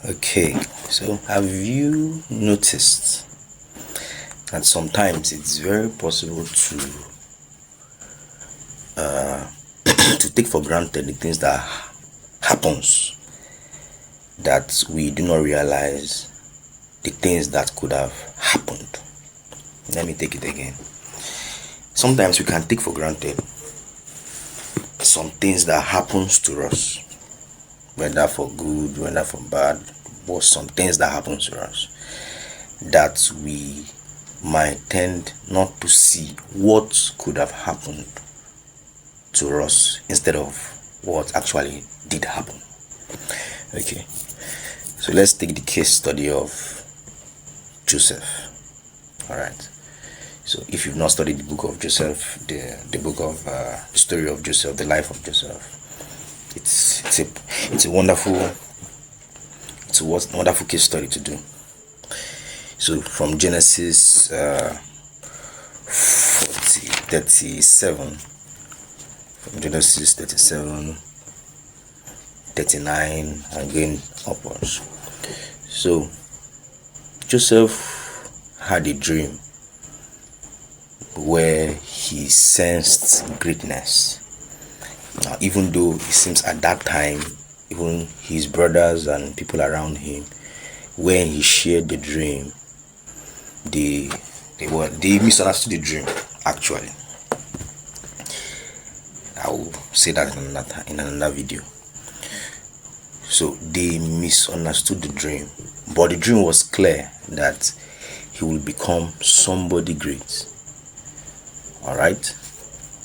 Okay, so have you noticed that sometimes it's very possible to take for granted the things that happens, that we do not realize the things that could have happened. Let me take it again. Sometimes we can take for granted some things that happens to us, whether for good, whether for bad, but some things that happen to us that we might tend not to see what could have happened to us instead of what actually did happen. Okay, so let's take the case study of Joseph. All right. So if you've not studied the book of Joseph, the book of the story of Joseph, the life of Joseph, it's a wonderful case study to do. So from Genesis 37, from Genesis 37, 39, and going upwards. So Joseph had a dream where he sensed greatness. Now, even though it seems at that time, even his brothers and people around him, when he shared the dream, they misunderstood the dream. Actually, I will say that in another video. So they misunderstood the dream, but the dream was clear that he will become somebody great. All right.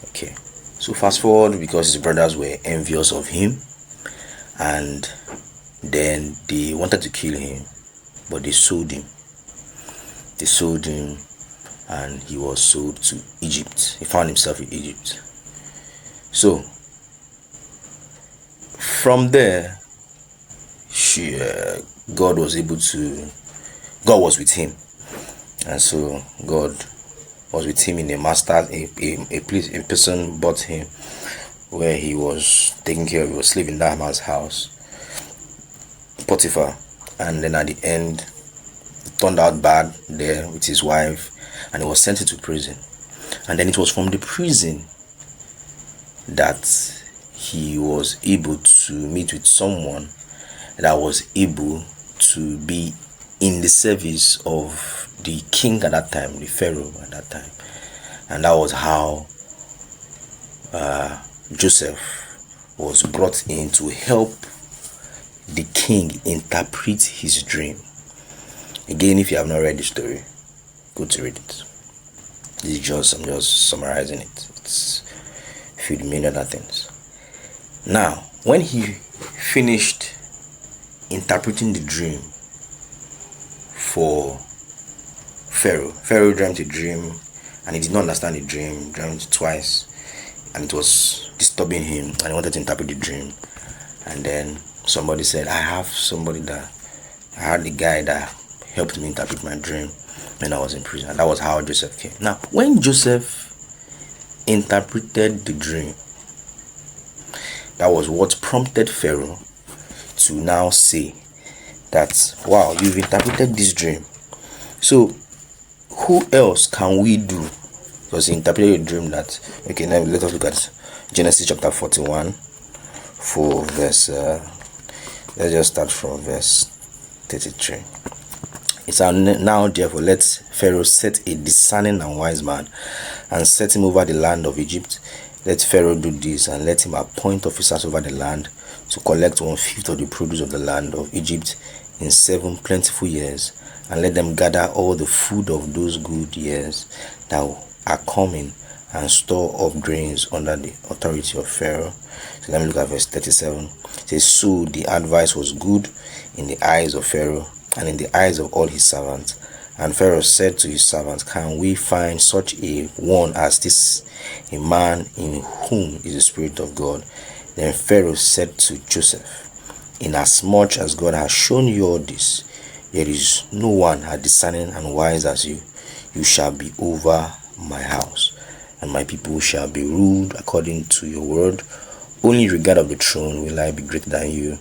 Okay. So fast forward, because his brothers were envious of him, and then they wanted to kill him, but they sold him. And he was sold to Egypt. He found himself in Egypt. So from there, God was with him, and so God was with him in a person bought him where he was taken care of. He was slave in that man's house, Potiphar, and then at the end it turned out bad there with his wife, and he was sent into prison. And then it was from the prison that he was able to meet with someone that was able to be in the service of the king at that time, the Pharaoh at that time. And that was how Joseph was brought in to help the king interpret his dream. Again, if you have not read the story, go to read it. I'm just summarizing it. It's filled with many other things. Now, when he finished interpreting the dream for Pharaoh dreamt a dream, and he did not understand the dream, dreamt it twice, and it was disturbing him, and he wanted to interpret the dream. And then somebody said, I had the guy that helped me interpret my dream when I was in prison. And that was how Joseph came. Now, when Joseph interpreted the dream, that was what prompted Pharaoh to now say that, wow, you've interpreted this dream, so who else can we do? Because he interpreted a dream that, okay, now let us look at Genesis chapter 41 for verse let's just start from verse 33. It's now therefore let Pharaoh set a discerning and wise man, and set him over the land of Egypt. Let Pharaoh do this, and let him appoint officers over the land to collect 1/5 of the produce of the land of Egypt in 7 plentiful years, and let them gather all the food of those good years that are coming, and store up grains under the authority of Pharaoh. So let me look at verse 37. It says, so the advice was good in the eyes of Pharaoh and in the eyes of all his servants. And Pharaoh said to his servants, can we find such a one as this, a man in whom is the Spirit of God? Then Pharaoh said to Joseph, inasmuch as God has shown you all this, there is no one as discerning and wise as you. You shall be over my house, and my people shall be ruled according to your word. Only in regard of the throne will I be greater than you,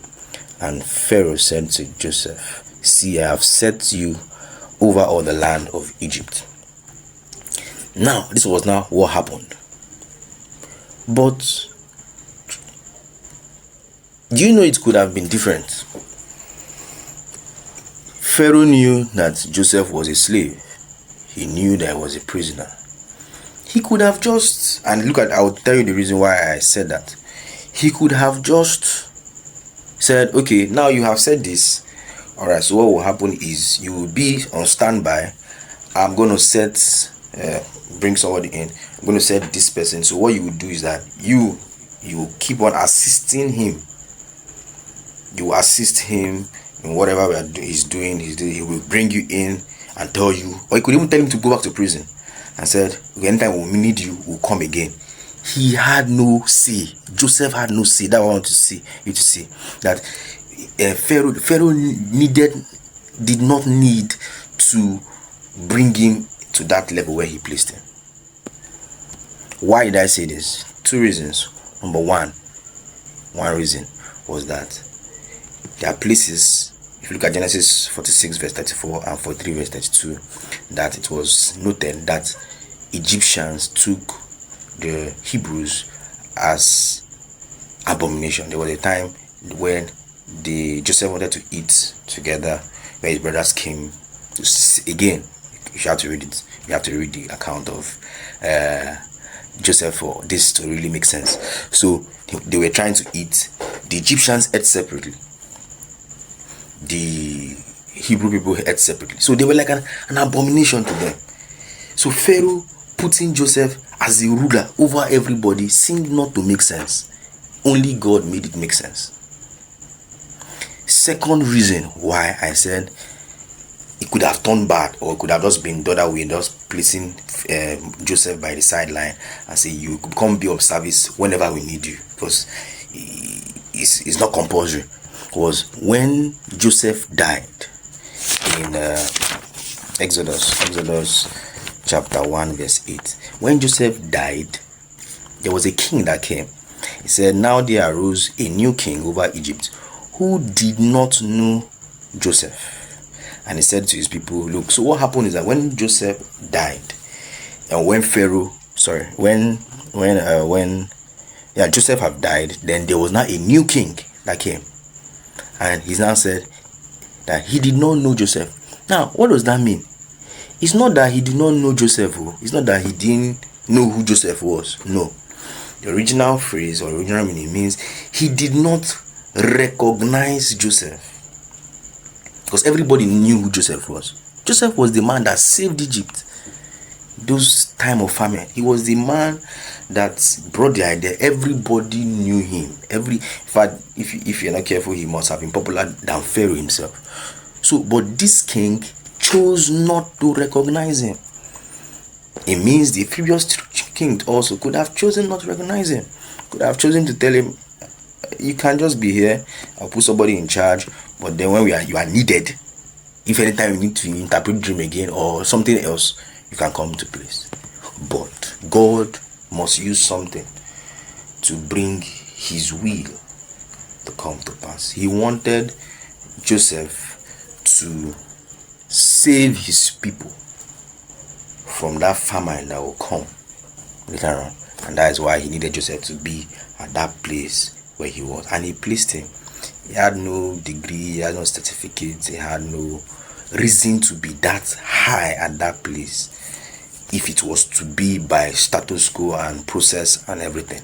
And Pharaoh said to Joseph, see, I have set you over all the land of Egypt. Now, this was now what happened. But do you know it could have been different? Pharaoh knew that Joseph was a slave. He knew that he was a prisoner. He could have just, and look at, I'll tell you the reason why I said that. He could have just said, okay, now you have said this. Alright, so what will happen is you will be on standby. I'm going to bring somebody in. I'm going to set this person. So what you will do is that you will keep on assisting him. You will assist him in whatever he's doing. He will bring you in and tell you, or he could even tell him to go back to prison and said, okay, anytime we need you, we'll come again. He had no say. Joseph had no say. That I want to see you to see that Pharaoh did not need to bring him to that level where he placed him. Why did I say this? Two reasons. Number one reason was that there are places, if you look at Genesis 46 verse 34 and 43 verse 32, that it was noted that Egyptians took the Hebrews as abomination. There was a time when Joseph wanted to eat together, where his brothers came. Again, you have to read it. You have to read the account of Joseph for this to really make sense. So they were trying to eat. The Egyptians ate separately. The Hebrew people ate separately. So they were like an abomination to them. So Pharaoh putting Joseph as the ruler over everybody seemed not to make sense. Only God made it make sense. Second reason why I said it could have turned bad, or it could have just been the other way, just placing Joseph by the sideline and say, you could come be of service whenever we need you, because it's not compulsory, was when Joseph died in Exodus chapter 1 verse 8. When Joseph died, there was a king that came. He said, now there arose a new king over Egypt who did not know Joseph. And he said to his people, look, so what happened is that when Joseph died, and when Joseph had died, then there was now a new king that came. And he now said that he did not know Joseph. Now, what does that mean? It's not that he did not know Joseph. It's not that he didn't know who Joseph was. No. The original phrase or original meaning means he did not recognize Joseph. Because everybody knew who Joseph was. Joseph was the man that saved Egypt. Those time of famine. He was the man that brought the idea. Everybody knew him. In fact, if you're not careful, he must have been popular than Pharaoh himself. So, but this king chose not to recognize him. It means the previous king also could have chosen not to recognize him. Could have chosen to tell him, you can just be here, I'll put somebody in charge, but then when you are needed, if anytime you need to interpret dream again or something else, you can come to place. But God must use something to bring his will to come to pass. He wanted Joseph to save his people from that famine that will come later on. And that is why he needed Joseph to be at that place where he was. And he placed him. He had no degree, he had no certificate, he had no reason to be that high at that place if it was to be by status quo and process and everything.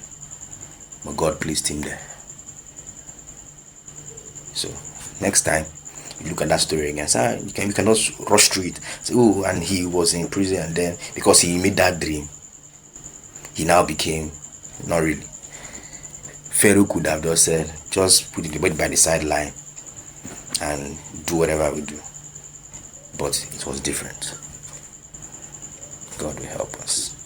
But God placed him there. So next time you look at that story again, so you can just rush through it. Say, oh, and he was in prison, and then because he made that dream, he now became, not really. Pharaoh could have just said, just put it by the sideline and do whatever we do. But it was different. God will help us.